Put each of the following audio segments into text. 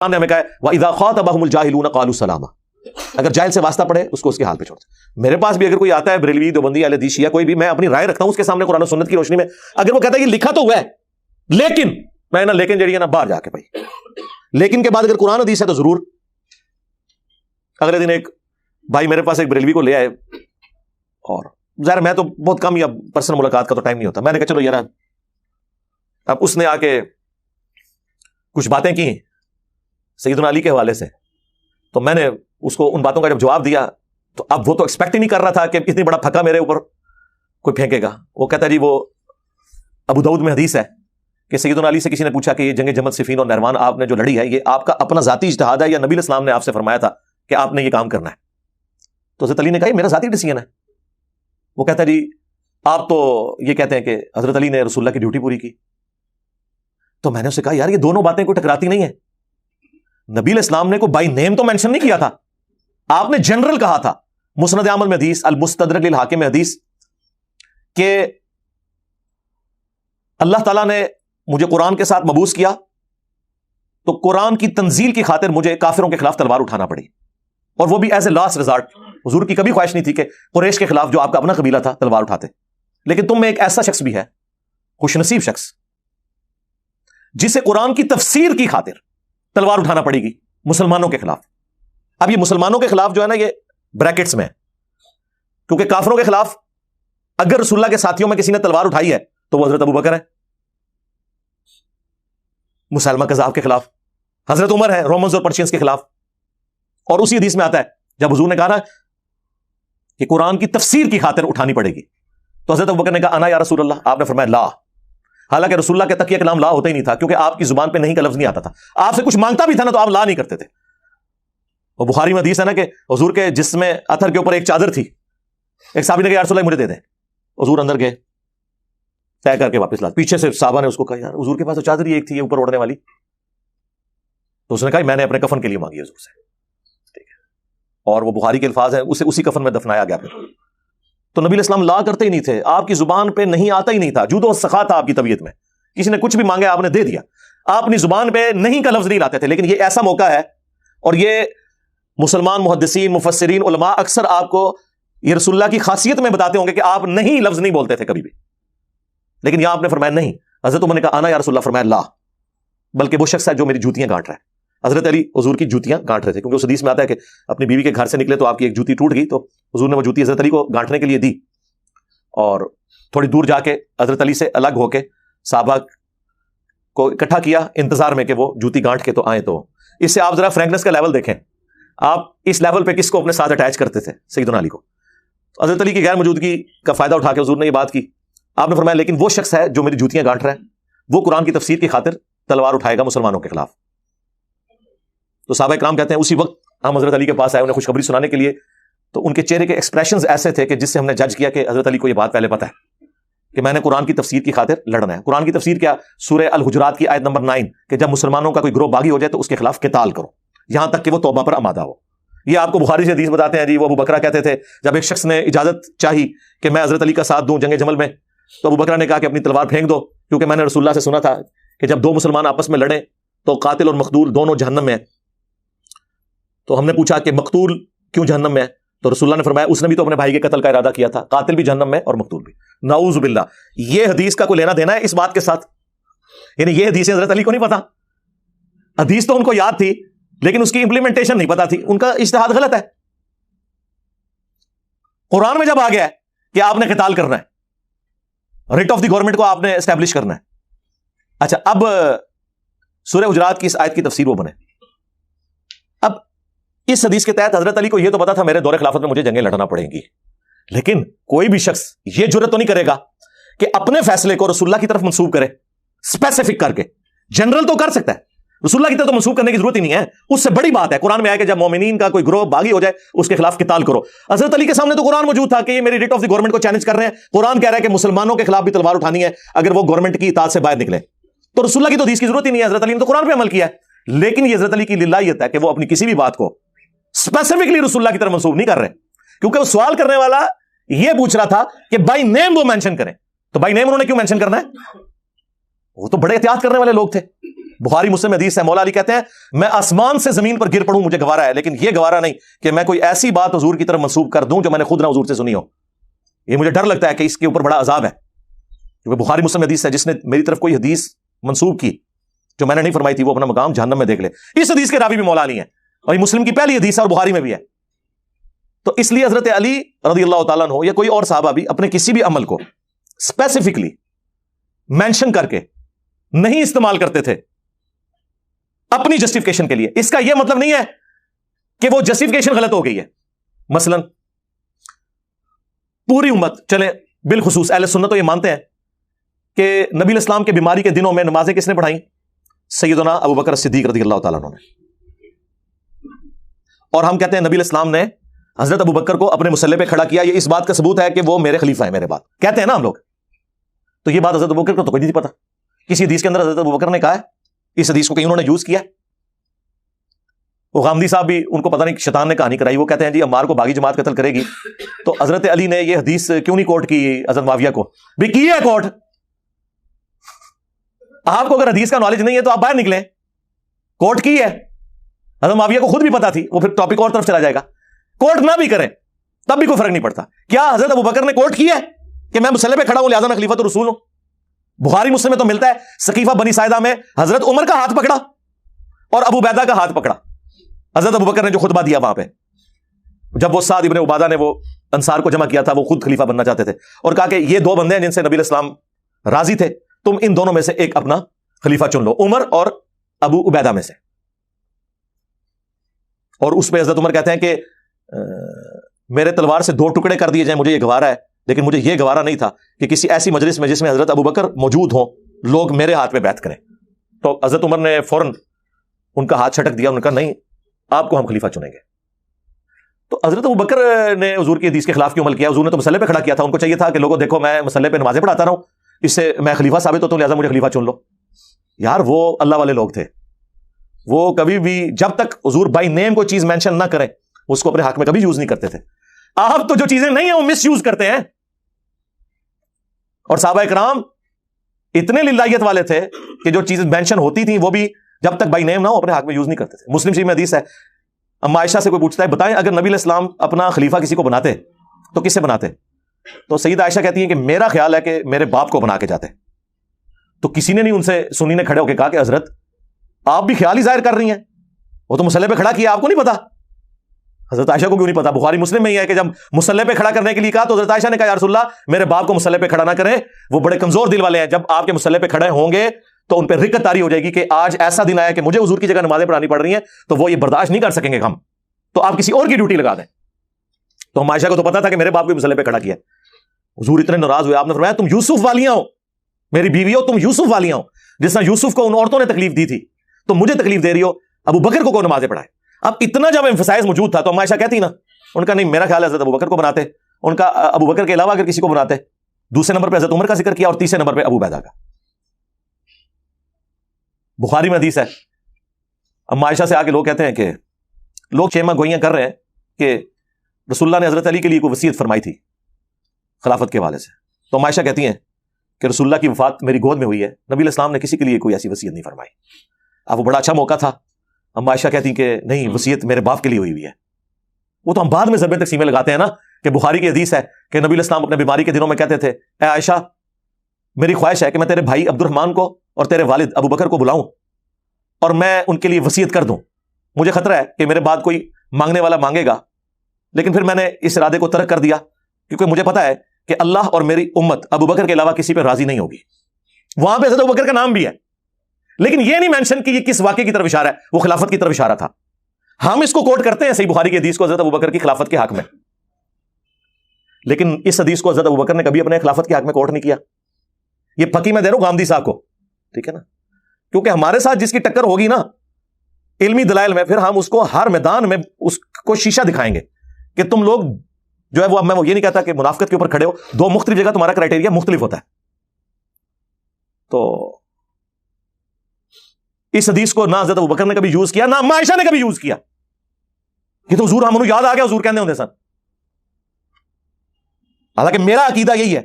نے ہمیں کہا ہے وَإِذَا خَاطَبَهُمُ الْجَاهِلُونَ قَالُوا سَلَامًا، اگر جاہل سے واسطہ پڑے اس کو اس کے حال پہ چھوڑ دے۔ میرے پاس بھی اگر کوئی آتا ہے بریلوی، دیوبندی، اہل حدیث، شیعہ، کوئی بھی، میں اپنی رائے رکھتا ہوں اس کے سامنے قرآن و سنت کی روشنی میں۔ اگر وہ کہتا ہے یہ لکھا تو ہوا ہے لیکن، میں نا لیکن جڑی ہے نا باہر جا کے بھائی، لیکن کے بعد اگر قرآن حدیث ہے تو ضرور۔ اگلے دن ایک بھائی میرے پاس ایک بریلوی کو لے آئے، اور ظاہر میں تو بہت کم یا پرسنل ملاقات کا تو ٹائم نہیں ہوتا، میں نے کہا چلو یار، اب اس نے آ کے کچھ باتیں کی سیدنا علی کے حوالے سے، تو میں نے اس کو ان باتوں کا جب جواب دیا تو اب وہ تو ایکسپیکٹ ہی نہیں کر رہا تھا کہ اتنی بڑا پھکا میرے اوپر کوئی پھینکے گا۔ وہ کہتا ہے جی وہ ابو داؤد میں حدیث ہے کہ سیدنا علی سے کسی نے پوچھا کہ یہ جنگ جمل، صفین اور نہروان آپ نے جو لڑی ہے یہ آپ کا اپنا ذاتی اجتہاد ہے یا نبی الاسلام نے آپ سے فرمایا تھا کہ آپ نے یہ کام کرنا ہے؟ تو حضرت علی نے کہا یہ میرا ذاتی ڈیسیژن ہے۔ وہ کہتا ہے جی آپ تو یہ کہتے ہیں کہ حضرت علی نے رسول اللہ کی ڈیوٹی پوری کی۔ تو میں نے اسے کہا یار یہ دونوں باتیں کوئی ٹکراتی نہیں ہیں، نبی الاسلام نے کوئی بائی نیم تو مینشن نہیں کیا تھا، آپ نے جنرل کہا تھا۔ مسند احمد میں حدیث، المستدرک للحاکم میں حدیث کہ اللہ تعالیٰ نے مجھے قرآن کے ساتھ مبعوث کیا تو قرآن کی تنزیل کی خاطر مجھے کافروں کے خلاف تلوار اٹھانا پڑی، اور وہ بھی ایز اے لاسٹ ریزارٹ۔ حضور کی کبھی خواہش نہیں تھی کہ قریش کے خلاف جو آپ کا اپنا قبیلہ تھا تلوار اٹھاتے، لیکن تم میں ایک ایسا شخص بھی ہے، خوش نصیب شخص، جسے قرآن کی تفسیر کی خاطر تلوار اٹھانا پڑے گی مسلمانوں کے خلاف۔ اب یہ مسلمانوں کے خلاف جو ہے نا یہ بریکٹس میں ہے، کیونکہ کافروں کے خلاف اگر رسول اللہ کے ساتھیوں میں کسی نے تلوار اٹھائی ہے تو وہ حضرت ابو بکر ہے، مسلمہ کذاب کے خلاف حضرت عمر ہے، رومنز اور پرشینز کے خلاف۔ اور اسی حدیث میں آتا ہے جب حضور نے کہا نا کہ قرآن کی تفسیر کی خاطر اٹھانی پڑے گی، تو حضرت ابو بکر نے کہا انا یا رسول اللہ، آپ نے فرمایا لا، حالانکہ رسول اللہ کے تک یہ کلام لا ہوتا ہی نہیں تھا، کیونکہ آپ کی زبان پہ نہیں کا لفظ نہیں آتا تھا، آپ سے کچھ مانگتا بھی تھا نا تو آپ لا نہیں کرتے تھے۔ اور بخاری میں حدیث ہے نا کہ حضور کے جسم اثر کے اوپر ایک چادر تھی، ایک صحابی نے کہا یا رسول اللہ مجھے دے دیں، حضور اندر گئے، طے کر کے واپس لا، پیچھے سے صحابہ نے اس کو کہا یار حضور کے پاس تو چادر ہی ایک تھی اوپر اوڑھنے والی، تو اس نے کہا میں نے اپنے کفن کے لیے مانگی حضور سے، ٹھیک ہے، اور وہ بخاری کے الفاظ ہیں، اسے اسی کفن میں دفنایا گیا۔ پھر تو نبی الاسلام لا کرتے ہی نہیں تھے، آپ کی زبان پہ نہیں آتا ہی نہیں تھا، جود و سخا تھا آپ کی طبیعت میں، کسی نے کچھ بھی مانگا آپ نے دے دیا، آپ اپنی زبان پہ نہیں کا لفظ نہیں لاتے تھے۔ لیکن یہ ایسا موقع ہے، اور یہ مسلمان محدثین، مفسرین، علماء اکثر آپ کو یہ رسول اللہ کی خاصیت میں بتاتے ہوں گے کہ آپ نہیں لفظ نہیں بولتے تھے کبھی بھی، لیکن یہاں آپ نے فرمایا نہیں۔ حضرت عمر نے کہا آنا یا رسول اللہ، فرمایا لا، بلکہ وہ شخص ہے جو میری جوتیاں گانٹ رہا ہے۔ حضرت علی حضور کی جوتیاں گانٹ رہے تھے، کیونکہ اس حدیث میں آتا ہے کہ اپنی بیوی کے گھر سے نکلے تو آپ کی ایک جوتی ٹوٹ گئی، تو حضور نے وہ جوتی حضرت علی کو گانٹنے کے لیے دی، اور تھوڑی دور جا کے حضرت علی سے الگ ہو کے صحابہ کو اکٹھا کیا انتظار میں کہ وہ جوتی گانٹ کے تو آئیں۔ تو اس سے آپ ذرا فرینکنس کا لیول دیکھیں، آپ اس لیول پہ کس کو اپنے ساتھ اٹیچ کرتے تھے؟ سیدنا علی کو۔ حضرت علی کی غیر موجودگی کا فائدہ اٹھا کے حضور نے یہ بات کی، آپ نے فرمایا لیکن وہ شخص ہے جو میری جوتیاں گانٹ رہا ہے، وہ قرآن کی تفسیر کی خاطر تلوار اٹھائے گا مسلمانوں کے خلاف۔ تو صحابہ کرام کہتے ہیں اسی وقت ہم حضرت علی کے پاس آئے انہیں خوشخبری سنانے کے لیے، تو ان کے چہرے کے ایکسپریشنز ایسے تھے کہ جس سے ہم نے جج کیا کہ حضرت علی کو یہ بات پہلے پتہ ہے کہ میں نے قرآن کی تفسیر کی خاطر لڑنا ہے۔ قرآن کی تفسیر کیا؟ سورہ الحجرات کی آیت نمبر 9 کہ جب مسلمانوں کا کوئی گروہ باغی ہو جائے تو اس کے خلاف قتال کرو، یہاں تک کہ وہ توبہ پر آمادہ ہو۔ یہ آپ کو بخاری سے حدیث بتاتے ہیں جی، وہ ابو بکرہ کہتے تھے جب ایک شخص نے اجازت چاہی کہ میں حضرت علی کا ساتھ دوں جنگ جمل میں، تو ابو بکرہ نے کہا کہ اپنی تلوار پھینک دو، کیونکہ میں نے رسول اللہ سے سنا تھا کہ جب دو مسلمان آپس میں لڑیں تو قاتل اور مقتول دونوں جہنم میں ہیں۔ تو ہم نے پوچھا کہ مقتول کیوں جہنم میں ہے؟ تو رسول اللہ نے فرمایا اس نے بھی تو اپنے بھائی کے قتل کا ارادہ کیا تھا، قاتل بھی جہنم میں اور مقتول بھی۔ نعوذ باللہ، یہ حدیث کا کوئی لینا دینا ہے اس بات کے ساتھ؟ یعنی یہ حدیثیں حضرت علی کو نہیں پتا، حدیث تو ان کو یاد تھی لیکن اس کی امپلیمنٹیشن نہیں پتا تھی، ان کا اجتہاد غلط ہے۔ قرآن میں جب آ گیا ہے کہ آپ نے قتال کرنا ہے، ریٹ آف دی گورنمنٹ کو آپ نے اسٹیبلش کرنا ہے، اچھا اب سورہ حجرات کی اس آیت کی تفسیر وہ بنے۔ اب اس حدیث کے تحت حضرت علی کو یہ تو پتا تھا میرے دور خلافت میں مجھے جنگیں لڑنا پڑیں گی، لیکن کوئی بھی شخص یہ جرات تو نہیں کرے گا کہ اپنے فیصلے کو رسول اللہ کی طرف منسوب کرے، اسپیسیفک کر کے۔ جنرل تو کر سکتا ہے، رسول اللہ کی طرف تو منسوب کرنے کی ضرورت ہی نہیں ہے۔ اس سے بڑی بات ہے قرآن میں آیا کہ جب مومنین کا کوئی گروہ باغی ہو جائے اس کے خلاف قتال کرو۔ حضرت علی کے سامنے تو قرآن موجود تھا کہ یہ میری ریٹ آف دی گورنمنٹ کو چیلنج کر رہے ہیں، قرآن کہہ رہا ہے کہ مسلمانوں کے خلاف بھی تلوار اٹھانی ہے اگر وہ گورنمنٹ کی اطاعت سے باہر نکلے، تو رسول اللہ کی تو حدیث کی ضرورت ہی نہیں ہے، حضرت علی نے تو قرآن پہ عمل کیا ہے۔ لیکن یہ حضرت علی کی للہیت ہے کہ وہ اپنی کسی بھی بات کو اسپیسیفکلی رسول اللہ کی طرف منسوب نہیں کر رہے، کیونکہ وہ سوال کرنے والا یہ پوچھ رہا تھا کہ بائی نیم وہ مینشن کریں، تو بائی نیم انہوں نے کیوں مینشن کرنا ہے؟ وہ تو بڑے احتیاط کرنے والے لوگ تھے، بخاری مسلم حدیث ہے، مولا علی کہتے ہیں میں آسمان سے زمین پر گر پڑوں مجھے گوارا ہے، لیکن یہ گوارا نہیں کہ میں کوئی ایسی بات حضور کی طرف منسوب کر دوں جو میں نے خود نہ حضور سے سنی ہو. یہ مجھے ڈر لگتا ہے کہ اس کے اوپر بڑا عذاب ہے، کیونکہ بخاری مسلم حدیث ہے، جس نے میری طرف کوئی حدیث منسوب کی جو میں نے نہیں فرمائی تھی وہ اپنا مقام جہنم میں دیکھ لے. اس حدیث کے راوی بھی مولا علی ہیں، اور یہ مسلم کی پہلی حدیث ہے اور بخاری میں بھی ہے. تو اس لیے حضرت علی رضی اللہ تعالیٰ عنہ یا کوئی اور صحابہ بھی اپنے کسی بھی عمل کو اسپیسیفکلی مینشن کر کے نہیں استعمال کرتے تھے اپنی جسٹیفیکیشن کے لیے. اس کا یہ مطلب نہیں ہے کہ وہ جسٹیفیکیشن غلط ہو گئی ہے. مثلا پوری امت، چلے بالخصوص اہل سنت تو یہ مانتے ہیں کہ نبی الاسلام کے بیماری کے دنوں میں نمازیں کس نے پڑھائیں؟ سیدنا ابو بکر صدیق رضی اللہ تعالیٰ عنہ نے. اور ہم کہتے ہیں نبی الاسلام نے حضرت ابو بکر کو اپنے مصلی پہ کھڑا کیا، یہ اس بات کا ثبوت ہے کہ وہ میرے خلیفہ ہیں، میرے بعد کہتے ہیں نا ہم لوگ. تو یہ بات حضرت ابو بکر کو تو کوئی نہیں پتا. کسی حدیث کے اندر حضرت ابو بکر نے کہا ہے؟ اس حدیث کو کہیں انہوں نے یوز کیا؟ وہ غامدی صاحب بھی ان کو پتہ نہیں شیطان نے کہانی کرائی، وہ کہتے ہیں جی عمار کو باغی جماعت قتل کرے گی، تو حضرت علی نے یہ حدیث کیوں نہیں کوٹ کی حضرت معاویہ کو؟ بھی کی ہے کوٹ. آپ کو اگر حدیث کا نالج نہیں ہے تو آپ باہر نکلیں. کوٹ کی ہے، حضرت معاویہ کو خود بھی پتا تھی، وہ پھر ٹاپک اور طرف چلا جائے گا. کوٹ نہ بھی کریں تب بھی کوئی فرق نہیں پڑتا. کیا حضرت ابو بکر نے کوٹ کی ہے کہ میں مصلی پہ کھڑا ہوں لہذا میں خلیفۃ الرسول ہوں؟ بخاری مسلم میں تو ملتا ہے سقیفہ بنی ساعدہ میں حضرت عمر کا ہاتھ پکڑا اور ابو عبیدہ کا ہاتھ پکڑا حضرت ابو بکر نے جو خطبہ دیا وہاں پہ، جب وہ سعد ابن عبادہ نے وہ انصار کو جمع کیا تھا، وہ خود خلیفہ بننا چاہتے تھے، اور کہا کہ یہ دو بندے ہیں جن سے نبی الاسلام راضی تھے، تم ان دونوں میں سے ایک اپنا خلیفہ چن لو، عمر اور ابو عبیدہ میں سے. اور اس پہ حضرت عمر کہتے ہیں کہ میرے تلوار سے 2 ٹکڑے کر دیے جائیں مجھے یہ گوارا ہے، لیکن مجھے یہ گوارا نہیں تھا کہ کسی ایسی مجلس میں جس میں حضرت ابو بکر موجود ہوں لوگ میرے ہاتھ پہ بیعت کریں. تو حضرت عمر نے فوراً ان کا ہاتھ چھٹک دیا، انہوں نے کہا نہیں آپ کو ہم خلیفہ چنیں گے. تو حضرت ابو بکر نے حضور کی حدیث کے خلاف کیوں عمل کیا؟ حضور نے تو مصلی پہ کھڑا کیا تھا، ان کو چاہیے تھا کہ لوگوں دیکھو میں مصلی پہ نمازیں پڑھاتا رہا ہوں، اس سے میں خلیفہ ثابت ہوتا ہوں لہٰذا مجھے خلیفہ چن لو. یار وہ اللہ والے لوگ تھے، وہ کبھی بھی جب تک حضور بائی نیم کوئی چیز مینشن نہ کریں اس کو اپنے حق میں کبھی یوز نہیں کرتے تھے. آپ تو جو چیزیں نہیں ہیں وہ مس یوز کرتے ہیں. اور صحابہ کرام اتنے للہیت والے تھے کہ جو چیزیں مینشن ہوتی تھیں وہ بھی جب تک بائی نیم نہ ہو اپنے حق میں یوز نہیں کرتے تھے. مسلم شریف میں حدیث ہے، اما عائشہ سے کوئی پوچھتا ہے بتائیں اگر نبی علیہ السلام اپنا خلیفہ کسی کو بناتے تو کس سے بناتے؟ تو سیدہ عائشہ کہتی ہیں کہ میرا خیال ہے کہ میرے باپ کو بنا کے جاتے. تو کسی نے نہیں ان سے سنی نے کھڑے ہو کے کہا کہ حضرت آپ بھی خیال ہی ظاہر کر رہی ہیں، وہ تو مصلی پہ کھڑا کیا آپ کو نہیں پتا؟ حضرت عائشہ کو کیوں نہیں پتا؟ بخاری مسلم میں یہ ہے کہ جب مصلی پہ کھڑا کرنے کے لیے کہا تو حضرت عائشہ نے کہا یا رسول اللہ میرے باپ کو مصلی پہ کھڑا نہ کریں، وہ بڑے کمزور دل والے ہیں، جب آپ کے مصلی پہ کھڑے ہوں گے تو ان پہ رکت طاری ہو جائے گی کہ آج ایسا دن آیا کہ مجھے حضور کی جگہ نمازیں پڑھانی پڑ رہی ہیں، تو وہ یہ برداشت نہیں کر سکیں گے ہم، تو آپ کسی اور کی ڈیوٹی لگا دیں. تو ہم عائشہ کو تو پتا تھا کہ میرے باپ کو مصلی پہ کھڑا کیا. حضور اتنے ناراض ہوئے، آپ نے فرمایا تم یوسف والیاں ہو، میری بیوی ہو، تم یوسف والیاں ہو، جس طرح یوسف کو ان عورتوں نے تکلیف دی تھی تو مجھے تکلیف دے رہی ہو، ابو بکر کو نمازیں پڑھائے. اب اتنا جب ایمفسائز موجود تھا تو ہم عائشہ کہتی نا، ان کا نہیں میرا خیال ہے حضرت ابو بکر کو بناتے، ان کا ابو بکر کے علاوہ اگر کسی کو بناتے. دوسرے نمبر پہ حضرت عمر کا ذکر کیا اور تیسرے نمبر پہ ابو عبیدہ کا. بخاری میں حدیث ہے، اما عائشہ سے آگے لوگ کہتے ہیں کہ لوگ چیمہ گوئیاں کر رہے ہیں کہ رسول اللہ نے حضرت علی کے لیے کوئی وصیت فرمائی تھی خلافت کے حوالے سے. تو اما عائشہ کہتی ہیں کہ رسول اللہ کی وفات میری گود میں ہوئی ہے، نبی علیہ السلام نے کسی کے لیے کوئی ایسی وصیت نہیں فرمائی. اب وہ بڑا اچھا موقع تھا. اما عائشہ کہتی ہیں کہ نہیں وصیت میرے باپ کے لیے ہوئی ہے. وہ تو ہم بعد میں ضربیں تقسیمیں لگاتے ہیں نا کہ بخاری کی حدیث ہے کہ نبی علیہ السلام اپنے بیماری کے دنوں میں کہتے تھے اے عائشہ میری خواہش ہے کہ میں تیرے بھائی عبد الرحمن کو اور تیرے والد ابو بکر کو بلاؤں اور میں ان کے لیے وصیت کر دوں. مجھے خطرہ ہے کہ میرے بعد کوئی مانگنے والا مانگے گا، لیکن پھر میں نے اس ارادے کو ترک کر دیا کیونکہ مجھے پتا ہے کہ اللہ اور میری امت ابو بکر کے علاوہ کسی پہ راضی نہیں ہوگی. وہاں پہ حضرت ابو بکر کا نام بھی ہے لیکن یہ نہیں مینشن کہ یہ کس واقعے کی طرف اشارہ ہے، وہ خلافت کی طرف اشارہ تھا. ہم اس کو کوٹ کرتے ہیں صحیح بخاری کی حدیث کو حضرت ابو بکر کی خلافت کے حق میں، لیکن اس حدیث کو حضرت ابو بکر نے کبھی اپنے خلافت کے حق میں کوٹ نہیں کیا. یہ پکی میں دے رہا ہوں غامدی صاحب کو، ٹھیک ہے نا، کیونکہ ہمارے ساتھ جس کی ٹکر ہوگی نا علمی دلائل میں، پھر ہم اس کو ہر میدان میں اس کو شیشہ دکھائیں گے کہ تم لوگ جو ہے وہ، میں وہ یہ نہیں کہتا کہ منافقت کے اوپر کھڑے ہو، دو مختلف جگہ تمہارا کرائٹیریا مختلف ہوتا ہے. تو اس حدیث کو نہ حضرت ابو بکر نے کبھی یوز کیا نہ اما عائشہ نے کبھی یوز کیا. یہ تو حضور ہم یاد آ گیا حضور کہنے ہوتے سن. حالانکہ میرا عقیدہ یہی ہے،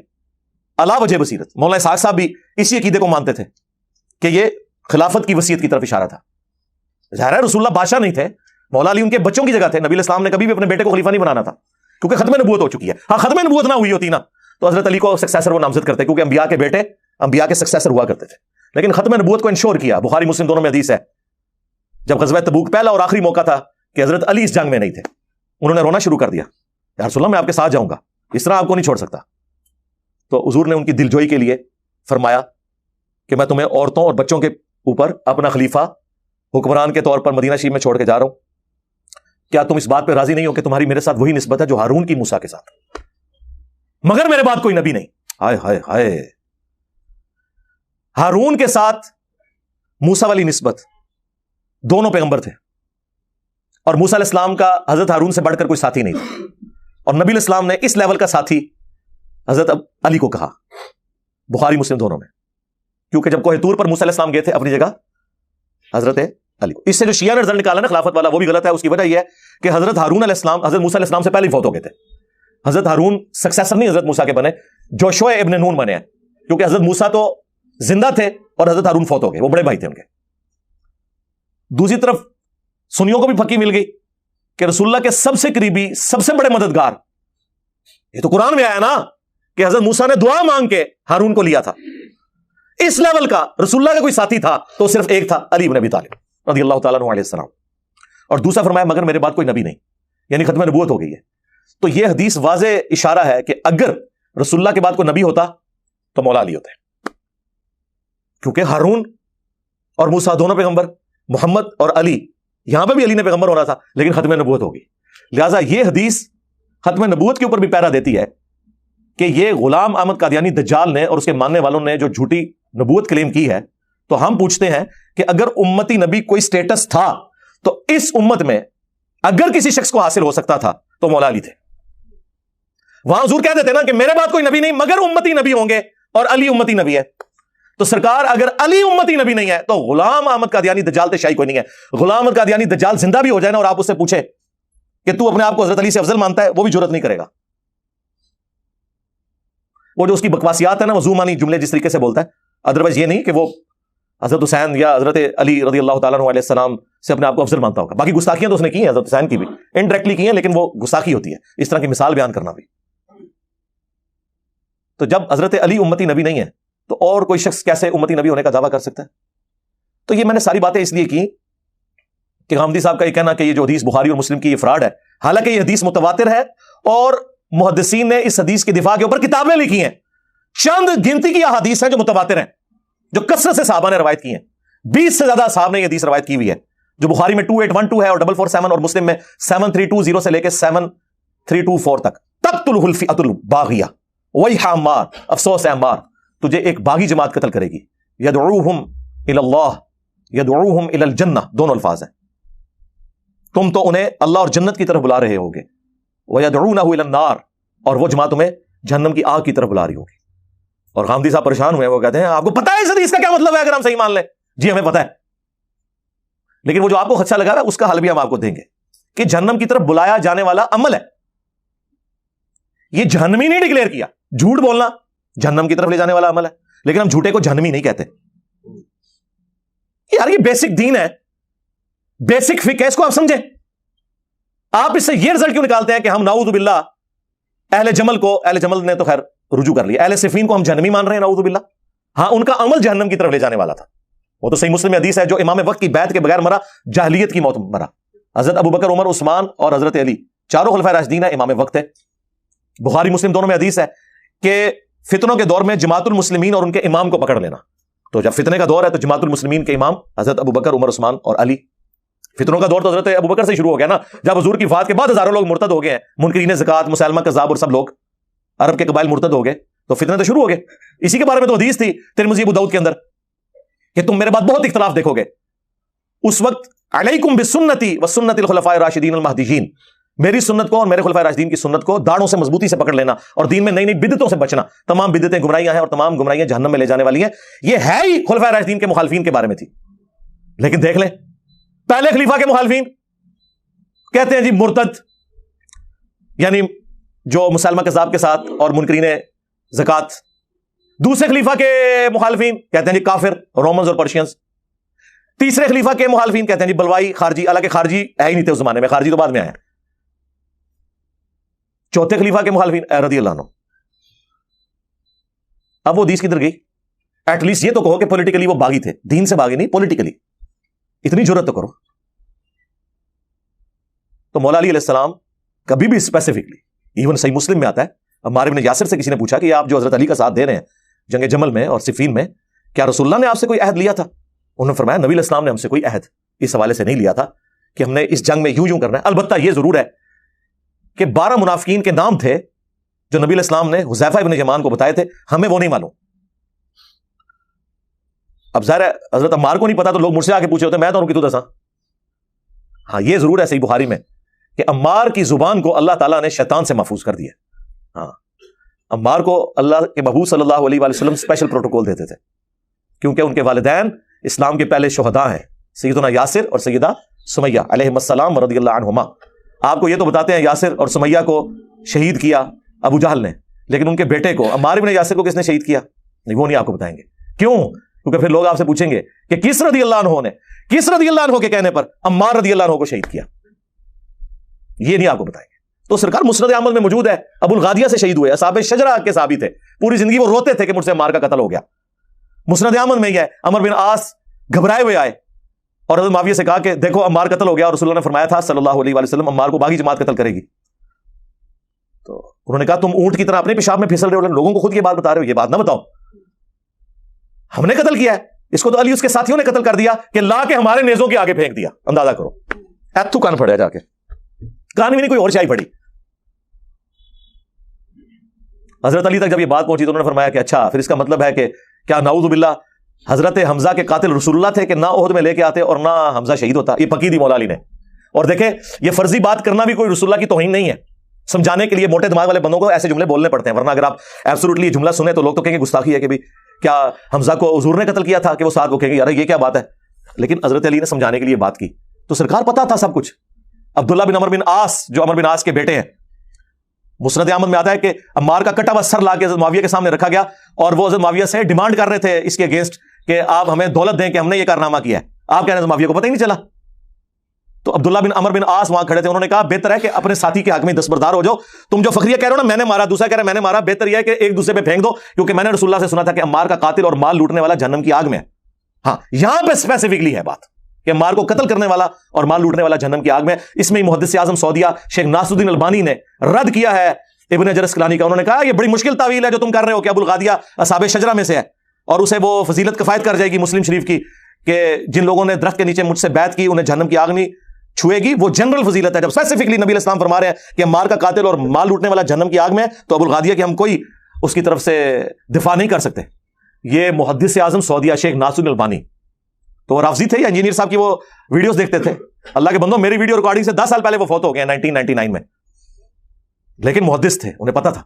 علا وجہ بصیرت، مولانا اسحاق صاحب بھی اسی عقیدے کو مانتے تھے کہ یہ خلافت کی وصیت کی طرف اشارہ تھا. ظاہر ہے رسول اللہ بادشاہ نہیں تھے, مولا علی ان کے بچوں کی جگہ تھے. نبی علیہ السلام نے کبھی بھی اپنے بیٹے کو خلیفہ نہیں بنانا تھا, کیونکہ ختم نبوت ہو چکی ہے. ہاں ختم نبوت نہ ہوئی ہوتی نا تو حضرت علی کو سکسیسر وہ نامزد کرتے, کیونکہ انبیاء کے بیٹے انبیاء کے سکسیسر ہوا کرتے تھے. لیکن ختم نبوت کو انشور کیا. بخاری مسلم دونوں میں حدیث ہے, جب غزوہ تبوک پہلا اور آخری موقع تھا کہ حضرت علی اس جنگ میں نہیں تھے, انہوں نے رونا شروع کر دیا, یا رسول اللہ میں آپ کے ساتھ جاؤں گا, اس طرح آپ کو نہیں چھوڑ سکتا. تو حضور نے ان کی دلجوئی کے لیے فرمایا کہ میں تمہیں عورتوں اور بچوں کے اوپر اپنا خلیفہ حکمران کے طور پر مدینہ شریف میں چھوڑ کے جا رہا ہوں. کیا تم اس بات پہ راضی نہیں ہو کہ تمہاری میرے ساتھ وہی نسبت ہے جو ہارون کی موسیٰ کے ساتھ, مگر میرے بعد کوئی نبی نہیں. ہائے ہائے ہائے, ہارون کے ساتھ موسیٰ والی نسبت, دونوں پیغمبر تھے, اور موسیٰ علیہ السلام کا حضرت ہارون سے بڑھ کر کوئی ساتھی نہیں تھا. اور نبی علیہ السلام نے اس لیول کا ساتھی حضرت علی کو کہا, بخاری مسلم دونوں میں, کیونکہ جب کوہ طور پر موسیٰ علیہ السلام گئے تھے اپنی جگہ حضرت علی کو. اس سے جو شیعہ نے رزلٹ نکالا نا خلافت والا, وہ بھی غلط ہے. اس کی وجہ یہ ہے کہ حضرت ہارون علیہ السلام حضرت موسیٰ علیہ السلام سے پہلے ہی فوت ہو گئے تھے. حضرت ہارون سکسیسر نہیں حضرت موسیٰ کے بنے, جوشوا ابن نون بنے ہیں, کیونکہ حضرت موسیٰ تو زندہ تھے اور حضرت ہارون فوت ہو گئے, وہ بڑے بھائی تھے ان کے. دوسری طرف سنیوں کو بھی پکی مل گئی کہ رسول اللہ کے سب سے قریبی, سب سے بڑے مددگار, یہ تو قرآن میں آیا نا کہ حضرت موسیٰ نے دعا مانگ کے ہارون کو لیا تھا. اس لیول کا رسول اللہ کا کوئی ساتھی تھا تو صرف ایک تھا, علی بن ابی طالب رضی اللہ تعالیٰ عنہ علیہ السلام. اور دوسرا فرمایا مگر میرے بعد کوئی نبی نہیں, یعنی ختم نبوت ہو گئی ہے. تو یہ حدیث واضح اشارہ ہے کہ اگر رسول اللہ کے بعد کوئی نبی ہوتا تو مولا علی ہوتے, کیونکہ ہارون اور موسیٰ دونوں پیغمبر, محمد اور علی, یہاں پہ بھی علی نے پیغمبر ہونا تھا لیکن ختم نبوت ہوگی. لہٰذا یہ حدیث ختم نبوت کے اوپر بھی پیرا دیتی ہے کہ یہ غلام احمد قادیانی دجال نے اور اس کے ماننے والوں نے جو جھوٹی نبوت کلیم کی ہے. تو ہم پوچھتے ہیں کہ اگر امتی نبی کوئی سٹیٹس تھا تو اس امت میں اگر کسی شخص کو حاصل ہو سکتا تھا تو مولا علی تھے. وہاں حضور کہہ دیتے نا کہ میرے بعد کوئی نبی نہیں مگر امتی نبی ہوں گے, اور علی امتی نبی ہے. تو سرکار اگر علی امتی نبی نہیں ہے تو غلام احمد قادیانی دجال تے شاہی کوئی نہیں ہے. غلام احمد قادیانی دجال زندہ بھی ہو جائے نا اور آپ اس سے پوچھے کہ تو اپنے آپ کو حضرت علی سے افضل مانتا ہے, وہ بھی جرات نہیں کرے گا. وہ جو اس کی بکواسیات ہے نا, وہ زومانی جملے جس طریقے سے بولتا ہے, ادروائز یہ نہیں کہ وہ حضرت حسین یا حضرت علی رضی اللہ تعالیٰ عنہ علیہ السلام سے اپنے آپ کو افضل مانتا ہوگا. باقی گستاخیاں تو اس نے کی ہیں حضرت حسین کی بھی, انڈائریکٹلی کی ہیں, لیکن وہ گستاخی ہوتی ہے اس طرح کی مثال بیان کرنا بھی. تو جب حضرت علی امتی نبی نہیں ہے تو اور کوئی شخص کیسے امتی نبی ہونے کا دعویٰ کر سکتا ہے؟ تو یہ میں نے ساری باتیں اس لیے کی کہ غامدی صاحب کا یہ کہنا کہ یہ جو حدیث بخاری اور مسلم کی یہ فراڈ ہے, حالانکہ یہ حدیث متواتر ہے اور محدثین نے اس حدیث کے دفاع کے اوپر کتابیں لکھی ہیں. چند گنتی کی احادیث ہیں جو متواتر ہیں, جو کثرت سے صحابہ نے روایت کی ہیں. 20 سے زیادہ صحابہ نے یہ حدیث روایت کی ہوئی ہے, جو بخاری میں 2812 ہے اور 447 اور مسلم میں 7320 سے لے کے 7324 تک. تقتلہ الفئۃ الباغیہ ویح عمار, افسوس ہے عمار, تجھے ایک باغی جماعت قتل کرے گی. یدعوہم الی اللہ یدعوہم الی الجنہ, دونوں الفاظ ہیں. تم تو انہیں اللہ اور جنت کی طرف بلا رہے ہوگے, ویدعونہ الی النار, اور وہ جماعت تمہیں جہنم کی آگ کی طرف بلا رہی ہوگی. اور غامدی صاحب پریشان ہوئے, وہ کہتے ہیں آپ کو پتہ ہے اس حدیث کا کیا مطلب ہے اگر ہم صحیح مان لیں؟ جی ہمیں پتہ ہے, لیکن وہ جو آپ کو خدشہ لگا رہا ہے اس کا حل بھی ہم آپ کو دیں گے کہ جہنم کی طرف بلایا جانے والا عمل ہے. یہ جہنمی نہیں ڈکلیئر کیا, جھوٹ بولنا جہنم کی طرف لے جانے والا عمل ہے, لیکن ہم جھوٹے کو جہنمی نہیں کہتے. یار یہ بیسک دین ہے, بیسک فقہ ہے, اس کو آپ سمجھیں. آپ اس سے یہ رزلٹ کیوں نکالتے ہیں کہ ہم نعوذ باللہ اہل جمل کو, اہل جمل نے تو خیر رجوع کر لیا, اہل صفین کو ہم جہنمی مان رہے ہیں نعوذ باللہ. ہاں ان کا عمل جہنم کی طرف لے جانے والا تھا, وہ تو صحیح مسلم میں حدیث ہے, جو امام وقت کی بیعت کے بغیر مرا جاہلیت کی موت مرا. حضرت ابو بکر, عمر, عثمان اور حضرت علی چاروں خلفائے راشدین ہیں, امام وقت ہے. بخاری مسلم دونوں میں حدیث ہے کہ فتنوں کے دور میں جماعت المسلمین اور ان کے امام کو پکڑ لینا. تو جب فتنے کا دور ہے تو جماعت المسلمین کے امام حضرت ابو بکر, عمر, عثمان اور علی. فتنوں کا دور تو حضرت ابو بکر سے شروع ہو گیا نا, جب حضور کی وفات کے بعد ہزاروں لوگ مرتد ہو گئے ہیں, منکرین زکات, مسلمہ کذاب اور سب لوگ عرب کے قبائل مرتد ہو گئے, تو فتنے تو شروع ہو گئے. اسی کے بارے میں تو حدیث تھی ترمذی, ابو داؤد کے اندر کہ تم میرے بعد بہت اختلاف دیکھو گے. اس وقت علیکم بسنتی وسنت الخلفاء الراشدین المہدیین, میری سنت کو اور میرے خلفائے راشدین کی سنت کو داڑھوں سے مضبوطی سے پکڑ لینا, اور دین میں نئی نئی بدعتوں سے بچنا. تمام بدعتیں گمراہیاں ہیں اور تمام گمراہیاں جہنم میں لے جانے والی ہیں. یہ ہے ہی خلفائے راشدین کے مخالفین کے بارے میں تھی. لیکن دیکھ لیں پہلے خلیفہ کے مخالفین کہتے ہیں جی مرتد, یعنی جو مسلمہ کذاب کے ساتھ اور منکرین زکات. دوسرے خلیفہ کے مخالفین کہتے ہیں جی کافر, رومنز اور پرشینز. تیسرے خلیفہ کے مخالفین کہتے ہیں جی بلوائی خارجی، حالانکہ خارجی ہے ہی نہیں تھے اس زمانے میں، خارجی تو بعد میں آیا. چوتھے خلیفہ کے مخالفین رضی اللہ عنہ. اب وہ حدیث کدھر گئی؟ ایٹ لیسٹ یہ تو کہو کہ پولیٹیکلی وہ باغی تھے، دین سے باغی نہیں، پولیٹیکلی. اتنی جرت تو کرو. تو مولا علی علیہ السلام کبھی بھی اسپیسیفکلی، ایون صحیح مسلم میں آتا ہے، عمار بن یاسر سے کسی نے پوچھا کہ آپ جو حضرت علی کا ساتھ دے رہے ہیں جنگ جمل میں اور صفین میں، کیا رسول اللہ نے آپ سے کوئی عہد لیا تھا؟ انہوں نے فرمایا نبی علیہ السلام نے ہم سے کوئی عہد اس حوالے سے نہیں لیا تھا کہ ہم نے اس جنگ میں یوں کرنا ہے. البتہ یہ ضرور ہے کہ 12 منافقین کے نام تھے جو نبی علیہ السلام نے حذیفہ ابن یمان کو بتائے تھے، ہمیں وہ نہیں معلوم. اب ظاہر ہے حضرت عمار کو نہیں پتا تو لوگ مجھ سے آ کے پوچھے ہوتے میں تو دساں. ہاں یہ ضرور ہے صحیح بخاری میں کہ عمار کی زبان کو اللہ تعالیٰ نے شیطان سے محفوظ کر دیا. ہاں عمار کو اللہ کے محبوب صلی اللہ علیہ وآلہ وسلم اسپیشل پروٹوکول دیتے تھے کیونکہ ان کے والدین اسلام کے پہلے شہداء ہیں، سیدنا یاسر اور سیدہ سمیہ علیہ السلام رضی اللہ عنہما. آپ کو یہ تو بتاتے ہیں یاسر اور سمیہ کو شہید کیا ابو جہل نے، لیکن ان کے بیٹے کو عمار بن یاسر کو کس نے شہید کیا؟ نہیں، وہ نہیں آپ کو بتائیں گے. کیوں؟ کیونکہ پھر لوگ آپ سے پوچھیں گے کہ کس رضی اللہ عنہ نے، کس رضی اللہ عنہ کے کہنے پر عمار رضی اللہ عنہ کو شہید کیا؟ یہ نہیں آپ کو بتائیں گے. تو سرکار مسند احمد میں موجود ہے، ابو الغادیہ سے شہید ہوئے، اصحاب شجرہ کے صحابی تھے، پوری زندگی وہ روتے تھے کہ مجھ سے عمار کا قتل ہو گیا. مسند احمد میں یہ ہے عمر بن عاص گھبرائے ہوئے آئے اور حضرت معاویہ سے کہا کہ دیکھو عمار قتل ہو گیا، اور رسول اللہ نے فرمایا تھا صلی اللہ علیہ وآلہ وسلم عمار کو باغی جماعت قتل کرے گی. تو انہوں نے کہا تم اونٹ کی طرح اپنے پیشاب میں پھسل رہے ہو، لوگوں کو خود یہ بات بتا رہے ہو، یہ بات نہ بتاؤ. ہم نے قتل کیا ہے، اس کو تو علی اس کے ساتھیوں نے قتل کر دیا کہ لا کے ہمارے نیزوں کے آگے پھینک دیا. اندازہ کرو، ایتھو کان پھڑیا جا کے، کان بھی نہیں کوئی اور چائی پڑی. حضرت علی تک جب یہ بات پہنچی تو انہوں نے فرمایا کہ اچھا پھر اس کا مطلب ہے کہ کیا نعوذ باللہ حضرت حمزہ کے قاتل رسول اللہ تھے کہ نہ عہد میں لے کے آتے اور نہ حمزہ شہید ہوتا؟ یہ پکی دی مولا علی نے. اور دیکھیں یہ فرضی بات کرنا بھی کوئی رسول اللہ کی توہین نہیں ہے. سمجھانے کے لیے موٹے دماغ والے بندوں کو ایسے جملے بولنے پڑتے ہیں، ورنہ اگر آپ ایبسولوٹلی یہ جملہ سنیں تو لوگ تو کہیں گے گستاخی ہے کہ بھی کیا حمزہ کو حضور نے قتل کیا تھا، کہ وہ ساتھ وہ کہیں گے یار یہ کیا بات ہے. لیکن حضرت علی نے سمجھانے کے لیے بات کی تو سرکار پتا تھا سب کچھ. عبداللہ بن عمر بن عاص جو عمر بن عاص کے بیٹے ہیں، مسند احمد میں آتا ہے کہ عمار کا کٹا ہوا سر لا کے حضرت معاویہ کے سامنے رکھا گیا اور وہ حضرت معاویہ سے ڈیمانڈ کر رہے تھے اس کے اگینسٹ کہ آپ ہمیں دولت دیں کہ ہم نے یہ کارنامہ کیا ہے. آپ کہہ رہے ہیں معاویہ کو پتہ ہی نہیں چلا. تو عبداللہ بن عمر بن عاص وہاں کھڑے تھے، انہوں نے کہا بہتر ہے کہ اپنے ساتھی کے حق میں دستبردار ہو جاؤ. تم جو فخریہ کہہ رہے ہو نا میں نے مارا، دوسرا کہہ رہا ہے میں نے مارا، بہتر یہ ہے کہ ایک دوسرے پہ پھینک دو، کیونکہ میں نے رسول اللہ سے سنا تھا کہ عمار کا قاتل اور مال لوٹنے والا جہنم کی آگ میں ہے. ہاں یہاں پہ اسپیسیفکلی ہے بات کہ عمار کو قتل کرنے والا اور مال لوٹنے والا جہنم کی آگ میں. اس میں محدث اعظم سعودیہ شیخ ناصر الدین البانی نے رد کیا ہے ابن حجر اسقلانی کا. انہوں نے کہا یہ بڑی مشکل تعویل ہے جو تم کر رہے ہو کہ ابو الغادیہ اصحاب شجرہ میں سے ہے اور اسے وہ فضیلت کفایت کر جائے گی مسلم شریف کی کہ جن لوگوں نے درخت کے نیچے مجھ سے بیعت کی انہیں جہنم کی آگ نہیں چھوئے گی. وہ جنرل فضیلت ہے. جب اسپیسیفکلی نبی علیہ السلام فرما رہے ہیں کہ عمار کا قاتل اور مال لوٹنے والا جہنم کی آگ میں ہے تو ابو الغادیہ کی ہم کوئی اس کی طرف سے دفاع نہیں کر سکتے. یہ محدث اعظم سعودیہ شیخ ناصر الدین البانی تو وہ رافضی تھے یا انجینئر صاحب کی وہ ویڈیوز دیکھتے تھے. اللہ کے بندوں میری ویڈیو ریکارڈنگ سے 10 سال پہلے وہ فوت ہو گئے 1999 میں، لیکن محدث تھے، انہیں پتا تھا.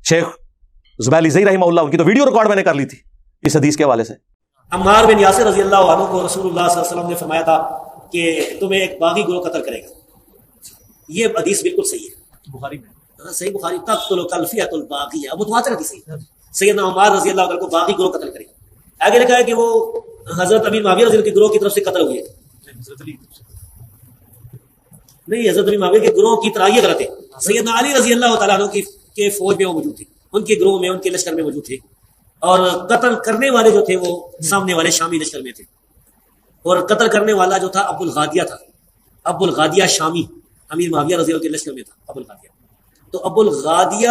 شیخ زبیلی زئی رحمہ اللہ ان کی تو ویڈیو ریکارڈ میں نے کر لی تھی اس حدیث کے حوالے سے. عمار بن یاسر رضی اللہ عنہ کو رسول اللہ صلی اللہ علیہ وسلم نے فرمایا تھا کہ تمہیں ایک باغی گروہ قتل کرے گا. یہ حدیث بالکل صحیح ہے، بخاری میں صحیح بخاری تقتل الفئۃ الباغیہ، متواتر حدیث ہے. سیدنا عمار رضی اللہ عنہ کو باغی گروہ قتل کرے گا. آگے لکھا ہے کہ وہ حضرت امیر معاویہ رضی اللہ کے گروہ کی طرف سے قتل ہوئے. نہیں، حضرت امیر معاویہ کے گروہ کی طرح یہ غلط ہے. سیدنا علی رضی اللہ تعالیٰ عنہ کے فوج میں وہ موجود تھے، ان کے گروہ میں، ان کے لشکر میں موجود تھے، اور قتل کرنے والے جو تھے وہ سامنے والے شامی لشکر میں تھے. اور قتل کرنے والا جو تھا ابو الغادیہ تھا. ابو الغادیہ شامی امیر معاویہ رضی اللہ کے لشکر میں تھا ابو الغادیہ. تو ابو الغادیہ